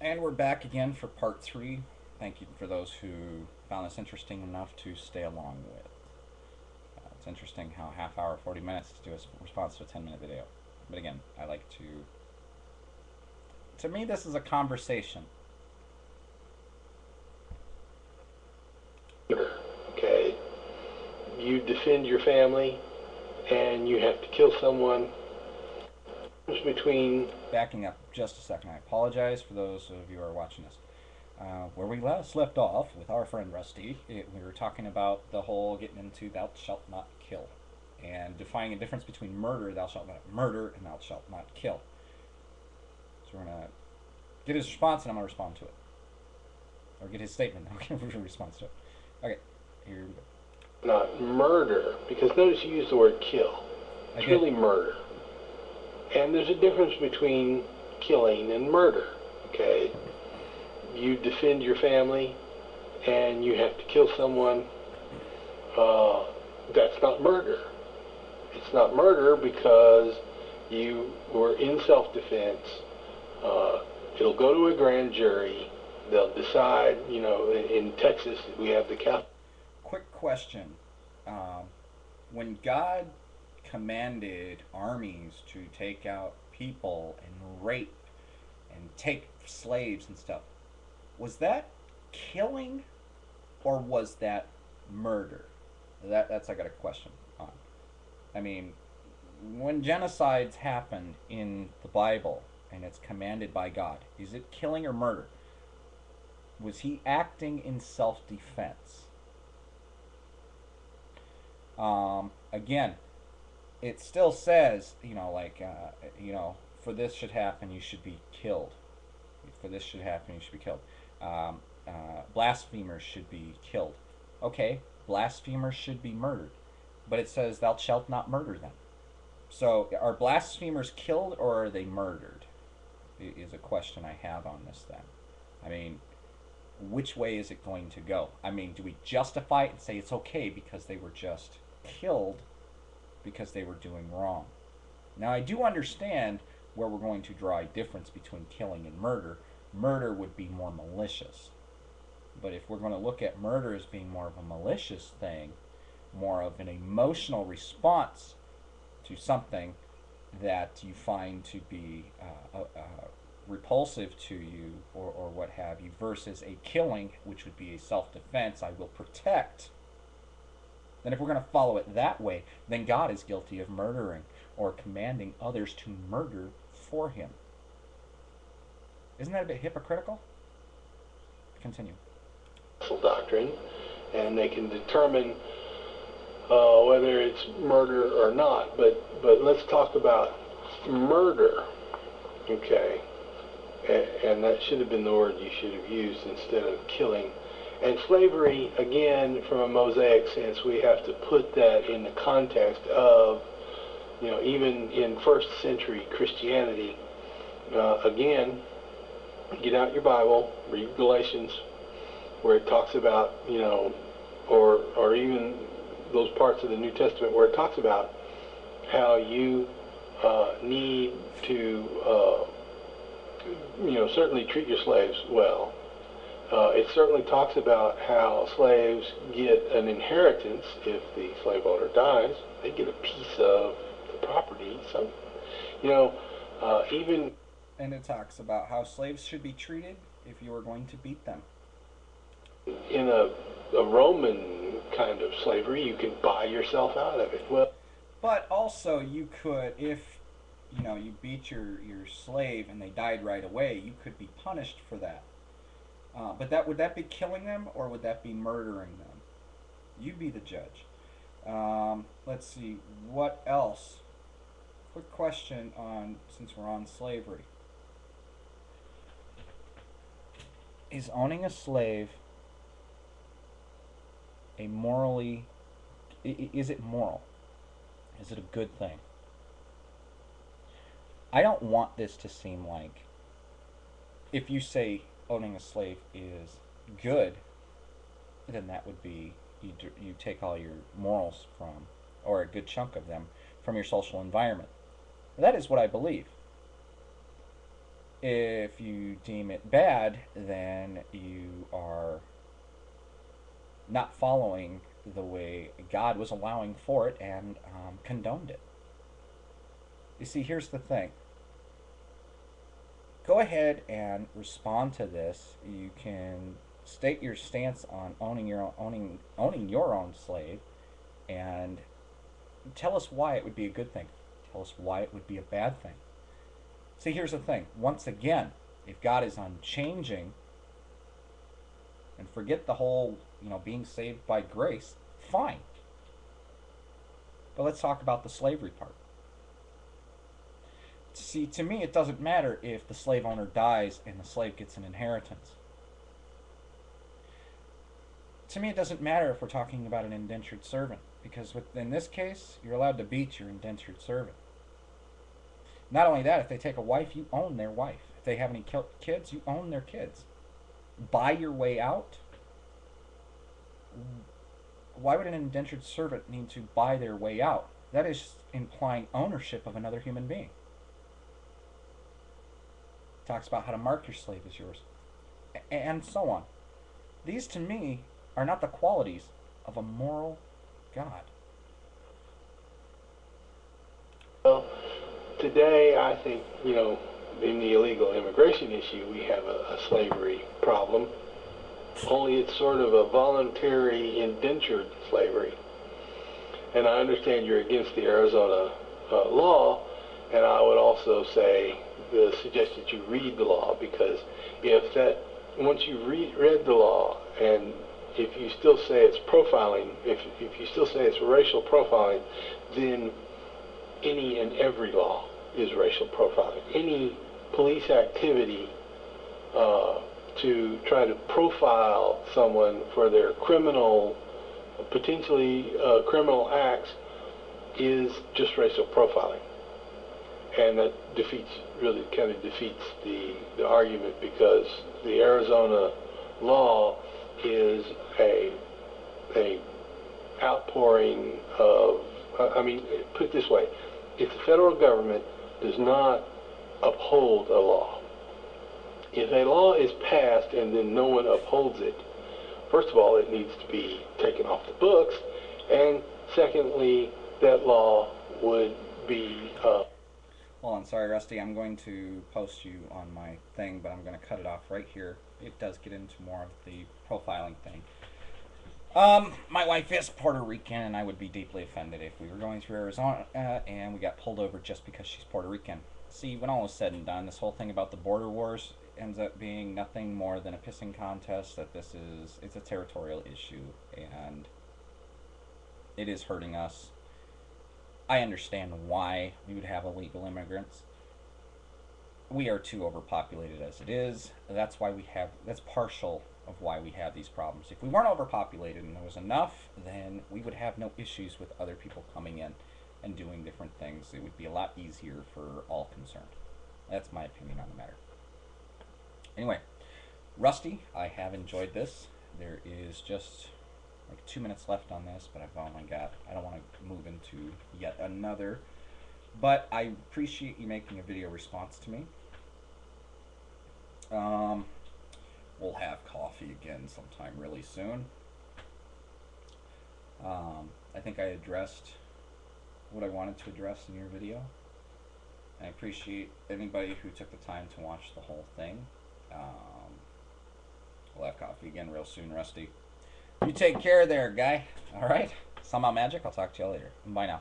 And we're back again for part three. Thank you for those who found this interesting enough to stay along with. It's interesting how half hour, 40 minutes to do a response to a 10-minute video. But again, I like to. To me, this is a conversation. Okay, you defend your family and you have to kill someone. Between Backing up just a second, I apologize for those of you who are watching this. Where we last left off with our friend Rusty, we were talking about the whole getting into thou shalt not kill and defining a difference between murder, thou shalt not murder, and thou shalt not kill. So we're going to get his response and I'm going to respond to it. Or get his statement and I'm going to respond to it. Okay, here we go. not murder, because notice you use the word kill. I It's did. really murder. And there's a difference between killing and murder. Okay, you defend your family and you have to kill someone. Uh, that's not murder. It's not murder because you were in self-defense. Uh, it'll go to a grand jury. They'll decide. In Texas, we have the Catholic. Quick question. Um, when God commanded armies to take out people and rape and take slaves and stuff, was that killing or was that murder? That's I got a question on. I mean, when genocides happen in the Bible and it's commanded by God, is it killing or murder? Was he acting in self-defense? Again, it still says, for this should happen, you should be killed. For this should happen, you should be killed. Blasphemers should be killed. Okay, blasphemers should be murdered. But it says, thou shalt not murder them. So, are blasphemers killed or are they murdered? Is a question I have on this then. I mean, which way is it going to go? I mean, do we justify it and say it's okay because they were just killed because they were doing wrong? Now, I do understand where we're going to draw a difference between killing and murder. Murder would be more malicious. But if we're going to look at murder as being more of a malicious thing, more of an emotional response to something that you find to be repulsive to you or what have you, versus a killing, which would be a self defense, I will protect, then if we're going to follow it that way, then God is guilty of murdering or commanding others to murder for him. Isn't that a bit hypocritical? Continue. Doctrine, and they can determine whether it's murder or not. But let's talk about murder, okay? And that should have been the word you should have used instead of killing. And slavery, again, from a Mosaic sense, we have to put that in the context of, even in first century Christianity. Again, get out your Bible, read Galatians, where it talks about, or even those parts of the New Testament where it talks about how you need to, certainly treat your slaves well. It certainly talks about how slaves get an inheritance if the slave owner dies. They get a piece of the property. So, even And it talks about how slaves should be treated if you are going to beat them. in a Roman kind of slavery, you can buy yourself out of it. Well, But also, you could, if you beat your slave and they died right away, you could be punished for that. But that would that be killing them or would that be murdering them? You be the judge. Let's see what else. Quick question on since we're on slavery. Is owning a slave a morally? Is it moral? Is it a good thing? I don't want this to seem like if you say owning a slave is good, then that would be you take all your morals from, or a good chunk of them, from your social environment. That is what I believe. If you deem it bad, then you are not following the way God was allowing for it and condoned it. You see, here's the thing. Go ahead and respond to this. You can state your stance on owning your own slave, and tell us why it would be a good thing. Tell us why it would be a bad thing. See, here's the thing. Once again, if God is unchanging, and forget the whole, being saved by grace, fine. But let's talk about the slavery part. See, to me, it doesn't matter if the slave owner dies and the slave gets an inheritance. To me, it doesn't matter if we're talking about an indentured servant, because in this case, you're allowed to beat your indentured servant. Not only that, if they take a wife, you own their wife. If they have any kids, you own their kids. Buy your way out? Why would an indentured servant need to buy their way out? That is implying ownership of another human being. It talks about how to mark your slave as yours, and so on. These, to me, are not the qualities of a moral God. Well, today I think, in the illegal immigration issue, we have a slavery problem. Only it's sort of a voluntary indentured slavery. And I understand you're against the Arizona law, and I would also suggest that you read the law, because once you read the law, and if you still say it's profiling, if you still say it's racial profiling, then any and every law is racial profiling. Any police activity to try to profile someone for their potentially criminal acts is just racial profiling. And that really kind of defeats the argument, because the Arizona law is a outpouring of, put it this way, if the federal government does not uphold a law, if a law is passed and then no one upholds it, first of all, it needs to be taken off the books, and secondly, that law would be... Well, I'm sorry, Rusty. I'm going to post you on my thing, but I'm going to cut it off right here. It does get into more of the profiling thing. My wife is Puerto Rican, and I would be deeply offended if we were going through Arizona and we got pulled over just because she's Puerto Rican. See, when all is said and done, this whole thing about the border wars ends up being nothing more than a pissing contest. That it's a territorial issue, and it is hurting us. I understand why we would have illegal immigrants. We are too overpopulated as it is. That's partial of why we have these problems. If we weren't overpopulated and there was enough, then we would have no issues with other people coming in and doing different things. It would be a lot easier for all concerned. That's my opinion on the matter. Anyway, Rusty, I have enjoyed this. There is just like 2 minutes left on this, but I don't want to move into yet another. But I appreciate you making a video response to me. We'll have coffee again sometime really soon. I think I addressed what I wanted to address in your video. I appreciate anybody who took the time to watch the whole thing. We'll have coffee again real soon, Rusty. You take care there, guy. All right? Somehow Magic. I'll talk to you later. Bye now.